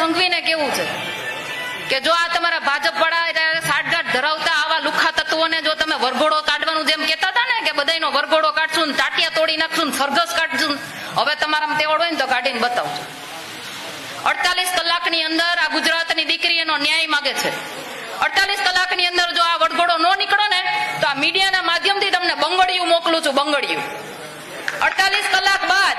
સંઘવીને કેવું છે કે જો આ તમારા ભાજપ વાળા સાઠગાંઠ ધરાવતા આવા લુખા તત્વોને જો તમે વરઘોડો કાઢવાનું જેમ કહેતા હતા ને કે બધાનો વરઘોડો કાઢશું ને ટાટિયા તોડી નાખશું ને સરઘસ કાઢશું, હવે તમારામાં તેવડ હોય ને તો કાઢીને બતાવજો. 48 કલાકની અંદર આ ગુજરાતની દીકરી એનો ન્યાય માંગે છે. 48 કલાકની અંદર જો આ વરઘોડો ન નીકળો ને તો આ મીડિયાના માધ્યમથી તમને બંગડિયું મોકલું છું, બંગડિયું. 48 કલાક બાદ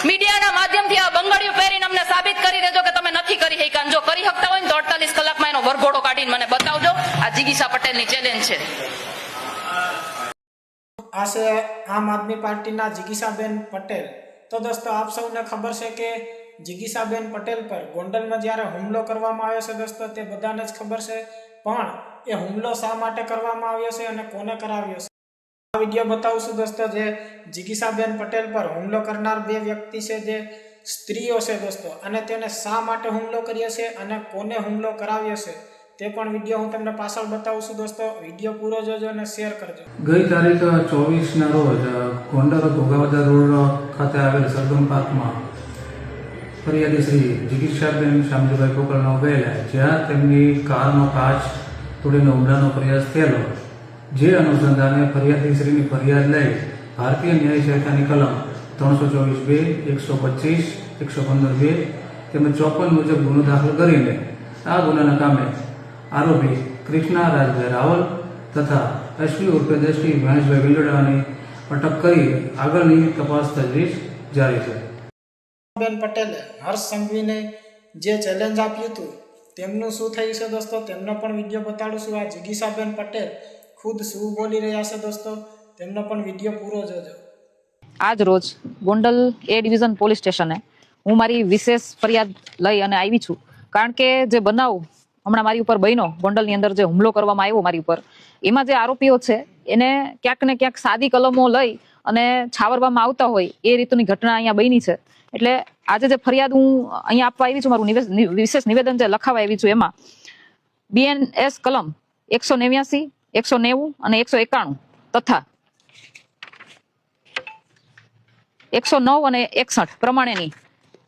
મીડિયાના માધ્યમથી આ બંગડિયું પહેરીને અમને સાબિત કરી દેજો કે તમે નથી કરી શક્યા. જો કરી શકતા હોય ને તો 48 કલાકમાં એનો વરઘોડો કાઢીને મને બતાવજો. આ જિગીશા પટેલની ચેલેન્જ છે. આ છે આમ આદમી પાર્ટીના જિગીશાબેન પટેલ. તો દોસ્તો આપ સૌને ખબર છે કે જિગીશાબેન પટેલ પર ગોંડલમાં જ્યારે હુમલો કરવામાં આવ્યો છે દોસ્તો તે બધાને જ ખબર છે, પણ એ હુમલો શા માટે કરવામાં આવ્યો છે અને કોને કરાવ્યો છે આ વિડીયો બતાવશું દોસ્તો. જે જિગીશાબેન પટેલ પર હુમલો કરનાર બે વ્યક્તિ છે જે સ્ત્રીઓ છે દોસ્તો, અને તેને શા માટે હુમલો કર્યો છે અને કોને હુમલો કરાવ્યો છે તે પણ વિડીયો હું તમને પાછળ બતાવું છું દોસ્તો. વિડીયો પૂરો જોજો અને શેર કરજો. ગઈ તારીખ 24ના રોજ ગોંડલ ઘોઘાવદર રોડ ખાતે આવેલ સરગમ પાર્કમાં ફરિયાદી શ્રી જિગીશાબેન શામજીભાઈ કોકલનો ગયેલા, જ્યાં તેમની કારનો કાચ તોડીને હુમલાનો પ્રયાસ થયેલો. જે અનુસંધાને ફરિયાદી શ્રીની ફરિયાદ લઈ ભારતીય ન્યાય સંહિતાની કલમ 324(2), 125, 115(2) તેમજ 54 મુજબ ગુનો દાખલ કરીને આ ગુનાના કામે આરોપી કૃષ્ણા રાજભાઈ રાવલ તથા એસપી ઉર્ફે દ્રષ્ટિ મહેશભાઈ વિંજોડાની અટક કરી આગળની તપાસ તજવીજ જારી છે. બેન પટેલે હર્ષ સંઘવીને જે ચેલેન્જ આપ્યું હતું તેમનું શું થયું છે દોસ્તો તેમનો પણ વિડીયો બતાડું છું. આ જિગીશાબેન પટેલ ખુદ શું બોલી રહ્યા છે દોસ્તો તેમનો પણ વિડીયો પૂરો જોજો. આજ રોજ ગોંડલ એ ડિવિઝન પોલીસ સ્ટેશને હું મારી વિશેષ ફરિયાદ લઈ અને આવી છું, કારણ કે જે બનાવ હમણાં મારી ઉપર બન્યો, ગોંડલની અંદર જે હુમલો કરવામાં આવ્યો મારી ઉપર, એમાં જે આરોપીઓ છે એને ક્યાંક ને ક્યાંક સાદી કલમો લઈ અને છાવરવામાં આવતા હોય એ રીતની ઘટના અહીંયા બની છે. એટલે આજે જે ફરિયાદ હું અહીંયા આપવા આવી છું, મારું વિશેષ નિવેદન જે લખાવા આવી છું, એમાં BNS કલમ 189, 190 અને 191 તથા 109 અને 61 પ્રમાણેની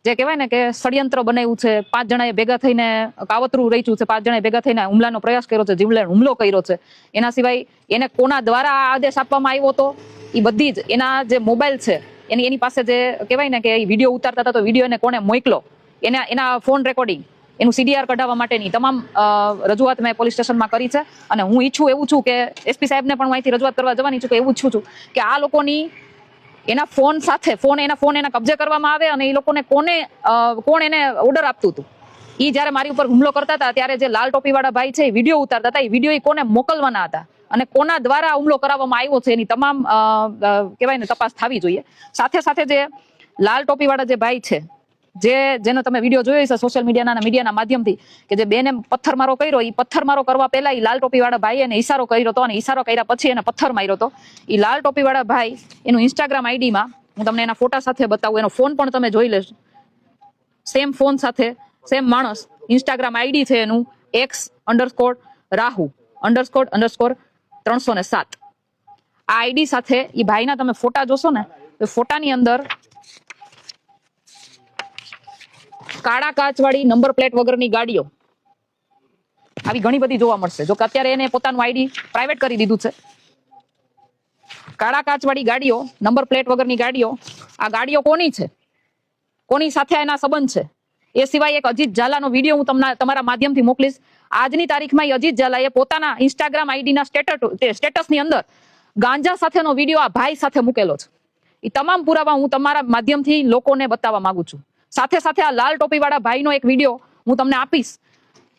જે કહેવાય ને કે ષડયંત્ર બનાવ્યું છે, 5 જણાએ ભેગા થઈને કાવતરું રચ્યું છે, 5 જણાએ ભેગા થઈને હુમલાનો પ્રયાસ કર્યો છે, જીવલેણ હુમલો કર્યો છે. એના સિવાય એને કોના દ્વારા આ આદેશ આપવામાં આવ્યો હતો એ બધી જ એના જે મોબાઈલ છે એની પાસે જે કહેવાય ને કે વિડીયો ઉતારતા હતા તો વિડીયો એને કોને મોકલો, એના ફોન રેકોર્ડિંગ, એનું CDR કઢાવવા માટેની તમામ રજૂઆત મેં પોલીસ સ્ટેશનમાં કરી છે. અને હું ઈચ્છું એવું છું કે SP સાહેબને પણ હું અહીંથી રજૂઆત કરવા જવાની છું કે એવું ઈચ્છું છું કે આ લોકોની એના ફોન સાથે એના કબજે કરવામાં આવે અને એ લોકોને કોણ એને ઓર્ડર આપતું હતું. એ જ્યારે મારી ઉપર હુમલો કરતા હતા ત્યારે જે લાલ ટોપીવાળા ભાઈ છે એ વિડીયો ઉતારતા હતા, એ વિડીયો એ કોને મોકલવાના હતા અને કોના દ્વારા હુમલો કરાવવામાં આવ્યો છે એની તમામ કહેવાય ને તપાસ થવી જોઈએ. સાથે સાથે જે લાલ ટોપીવાળા જે ભાઈ છે જેનો તમે વિડીયો જોયો છે સોશિયલ મીડિયાના માધ્યમથી કે જે બેને પથ્થરમારો કર્યો, એ પથ્થરમારો કરવા પહેલા એ લાલ ટોપીવાળા ભાઈ એને ઈશારો કર્યો હતો અને ઈશારો કર્યા પછી એને પથ્થર માર્યો હતો. એ લાલ ટોપીવાળા ભાઈ એનું Instagram ID-માં હું તમને એના ફોટા સાથે બતાવું, એનો ફોન પણ તમે જોઈ લેશો. સેમ ફોન સાથે સેમ માણસ, Instagram ID છે એનું X_Rahu__307. આ ID સાથે એ ભાઈના તમે ફોટા જોશો ને તો ફોટાની અંદર કાળા કાચવાળી નંબર પ્લેટ વગરની ગાડીઓ આવી ઘણી બધી જોવા મળશે. જો કે અત્યારે એને પોતાનું ID પ્રાઇવેટ કરી દીધું છે. કાળા કાચવાળી ગાડીઓ, નંબર પ્લેટ વગરની ગાડીઓ, આ ગાડીઓ કોની છે, કોની સાથે એના સંબંધ છે. એ સિવાય એક અજીત ઝાલાનો વિડીયો હું તમને તમારા માધ્યમથી મોકલીશ. આજની તારીખમાં અજીત ઝાલાએ પોતાના Instagram ID-ના સ્ટેટસની અંદર ગાંજા સાથેનો વિડીયો આ ભાઈ સાથે મૂકેલો છે. એ તમામ પુરાવા હું તમારા માધ્યમથી લોકોને બતાવવા માંગુ છું. સાથે સાથે આ લાલ ટોપીવાળા ભાઈનો એક વિડીયો હું તમને આપીશ.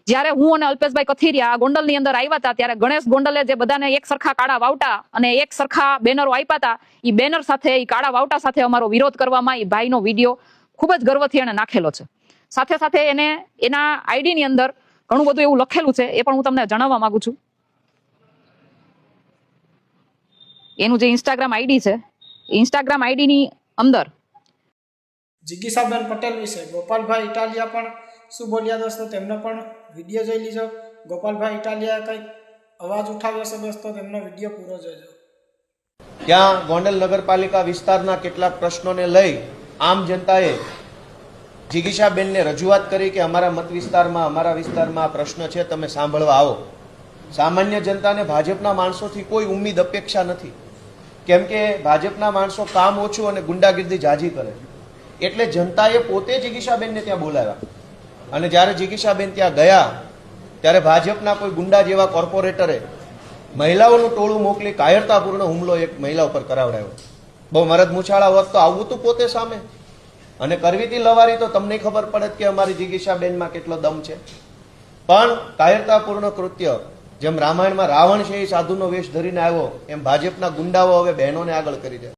જ્યારે હું અને અલ્પેશભાઈ કથિરિયા ગોંડલની અંદર આવ્યા હતા ત્યારે ગણેશ ગોંડલે જે બધાને એક સરખા કાળા વાવટા અને એક સરખા બેનરો આપ્યા હતા, એ બેનર સાથે, એ કાળા વાવટા સાથે અમારો વિરોધ કરવામાં એ ભાઈનો વિડીયો ખૂબ જ ગર્વથી એને નાખેલો છે. સાથે સાથે એને એના ID-ની અંદર ઘણું બધું એવું લખેલું છે, એ પણ હું તમને જણાવવા માંગુ છું. એનું જે Instagram ID છે, Instagram ID-ની અંદર જિગીશાબેન પટેલ વિશે ગોપાલભાઈ ઇટાલિયા પણ શું બોલ્યા દોસ્તો તેમનો પણ વિડીયો જોઈ લીજો. ગોપાલભાઈ ઇટાલિયાએ કંઈક અવાજ ઉઠાવ્યો છે દોસ્તો, તેમનો વિડીયો પૂરો જોજો. ત્યાં ગોંડલ નગરપાલિકા વિસ્તારના કેટલાક પ્રશ્નોને લઈ આમ જનતાએ જિગીશાબેનને રજૂઆત કરી કે અમારા મત વિસ્તારમાં અમારા વિસ્તારમાં આ પ્રશ્ન છે, તમે સાંભળવા આવો. સામાન્ય જનતાને ભાજપના માણસોથી કોઈ ઉમ્મીદ અપેક્ષા નથી, કેમ કે ભાજપના માણસો કામ ઓછું અને ગુંડાગીર્દી જાજી કરે. એટલે જનતાએ પોતે જિગીશાબેનને ત્યાં બોલાવ્યા અને જ્યારે જિગીશાબેન ત્યાં ગયા ત્યારે ભાજપના કોઈ ગુંડા જેવા કોર્પોરેટરે મહિલાઓનું ટોળું મોકલી કાયરતાપૂર્ણ હુમલો એક મહિલા ઉપર કરાવડાવ્યો. બહુ મરદ મૂછાળા હોત તો આવું તું પોતે સામે અને કરવી હતી લવારી તો તમને ખબર પડે કે અમારી જિગીશાબેનમાં કેટલો દમ છે. પણ કાયરતાપૂર્ણ કૃત્ય, જેમ રામાયણમાં રાવણ છે એ સાધુનો વેશ ધરીને આવ્યો, એમ ભાજપના ગુંડાઓ હવે બહેનોને આગળ કરી દે.